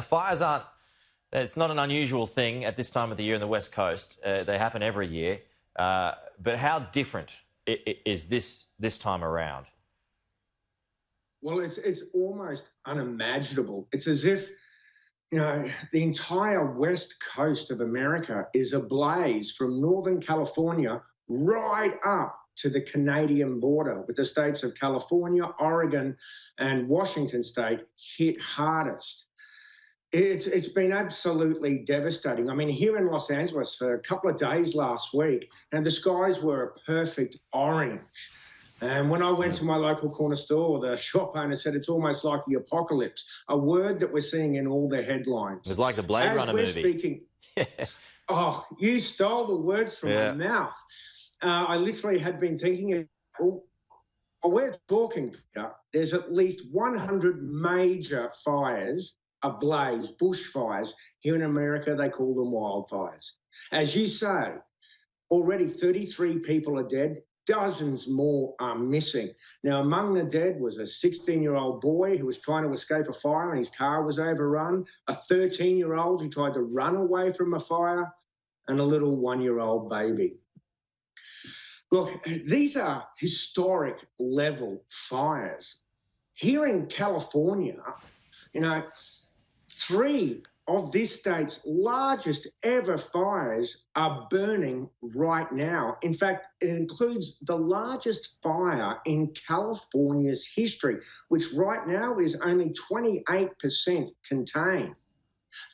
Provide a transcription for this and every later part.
Fires aren't, it's not an unusual thing at this time of the year in the West Coast. They happen every year. But how different is this time around? Well, it's almost unimaginable. It's as if, the entire West Coast of America is ablaze from Northern California right up to the Canadian border, with the states of California, Oregon, and Washington State hit hardest. It's been absolutely devastating. I mean, here in Los Angeles for a couple of days last week, and the skies were a perfect orange. And when I went to my local corner store, the shop owner said it's almost like the apocalypse, a word that we're seeing in all the headlines. It's like the Blade Runner movie. Speaking, oh, you stole the words from my mouth. I literally had been thinking, well, we're talking, Peter, there's at least 100 major fires ablaze, bushfires. Here in America, they call them wildfires. As you say, already 33 people are dead. Dozens more are missing. Now, among the dead was a 16-year-old boy who was trying to escape a fire and his car was overrun, a 13-year-old who tried to run away from a fire, and a little 1-year-old baby. Look, these are historic level fires. Here in California, 3 of this state's largest ever fires are burning right now. In fact, it includes the largest fire in California's history, which right now is only 28% contained.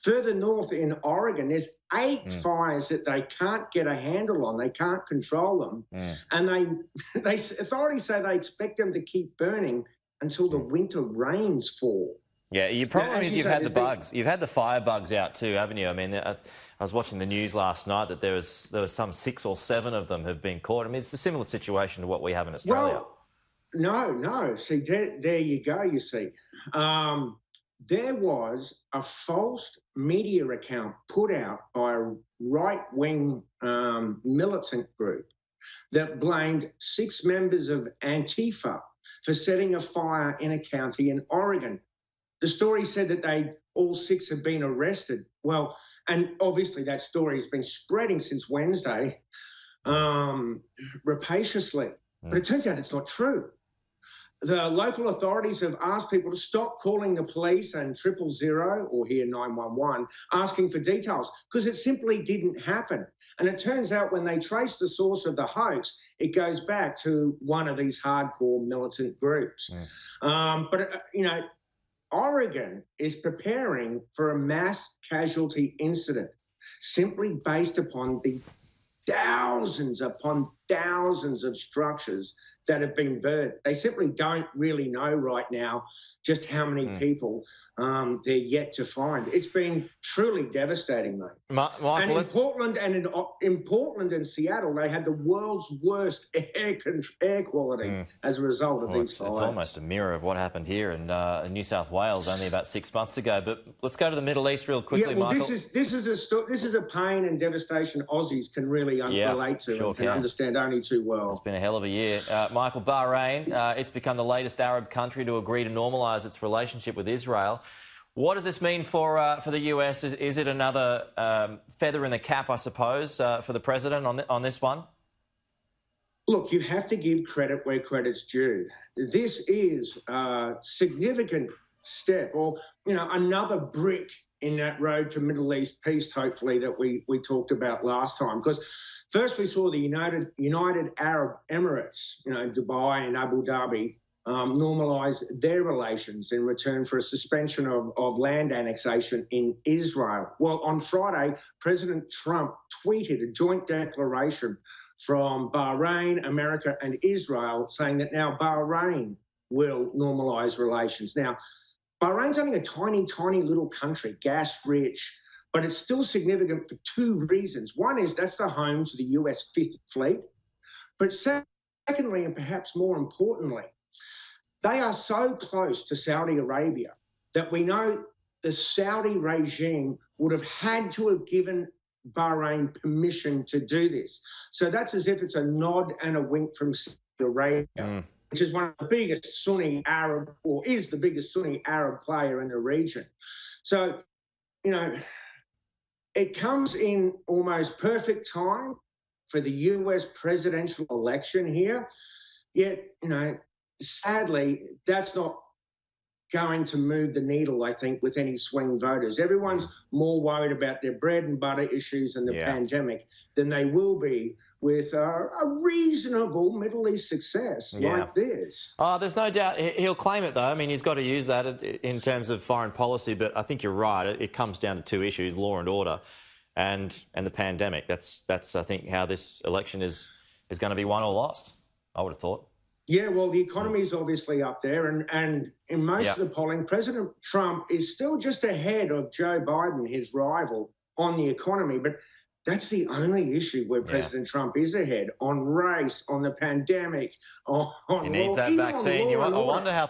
Further north in Oregon, there's 8 fires that they can't get a handle on. They can't control them. And authorities say they expect them to keep burning until the winter rains fall. Yeah, your problem is you've had the bugs. You've had the fire bugs out too, haven't you? I mean, I was watching the news last night that there was some 6 or 7 of them have been caught. I mean, it's a similar situation to what we have in Australia. Well, no. See, there you go, you see. There was a false media account put out by a right-wing militant group that blamed 6 members of Antifa for setting a fire in a county in Oregon. The story said that all 6 had been arrested. Well, and obviously that story has been spreading since Wednesday, rapaciously. But it turns out it's not true. The local authorities have asked people to stop calling the police and 000 or here 911 asking for details because it simply didn't happen. And it turns out when they trace the source of the hoax, it goes back to one of these hardcore militant groups. Oregon is preparing for a mass casualty incident simply based upon the thousands upon thousands of structures that have been burnt. They simply don't really know right now just how many people they're yet to find. It's been truly devastating, mate. Michael, and in Portland and Seattle, they had the world's worst air quality as a result of these fires. It's almost a mirror of what happened here in New South Wales only about 6 months ago. But let's go to the Middle East real quickly, Michael. This is a pain and devastation Aussies can really relate to and can understand only too well. It's been a hell of a year. Michael, Bahrain, it's become the latest Arab country to agree to normalise its relationship with Israel. What does this mean for the US? Is it another feather in the cap, I suppose, for the president on this one? Look, you have to give credit where credit's due. This is a significant step, or another brick in that road to Middle East peace, hopefully, that we talked about last time. Because first we saw the United Arab Emirates, Dubai and Abu Dhabi, normalise their relations in return for a suspension of land annexation in Israel. Well, on Friday, President Trump tweeted a joint declaration from Bahrain, America and Israel saying that now Bahrain will normalise relations. Now, Bahrain's only a tiny, tiny little country, gas-rich, but it's still significant for 2 reasons. One is that's the home to the US Fifth Fleet. But secondly, and perhaps more importantly, they are so close to Saudi Arabia that we know the Saudi regime would have had to have given Bahrain permission to do this. So that's as if it's a nod and a wink from Saudi Arabia, which is one of the biggest Sunni Arab, or is the biggest Sunni Arab player in the region. So you know, it comes in almost perfect time for the US presidential election here. Yet, you know, sadly, that's not going to move the needle, I think, with any swing voters. Everyone's more worried about their bread and butter issues and the pandemic than they will be with a reasonable Middle East success like this. Oh, there's no doubt he'll claim it, though. I mean, he's got to use that in terms of foreign policy, but I think you're right. It comes down to two issues, law and order and the pandemic. That's I think, how this election is going to be won or lost, I would have thought. Yeah, well, the economy is obviously up there, and in most of the polling, President Trump is still just ahead of Joe Biden, his rival, on the economy. But that's the only issue where President Trump is ahead, on race, on the pandemic, on he needs that vaccine. I wonder how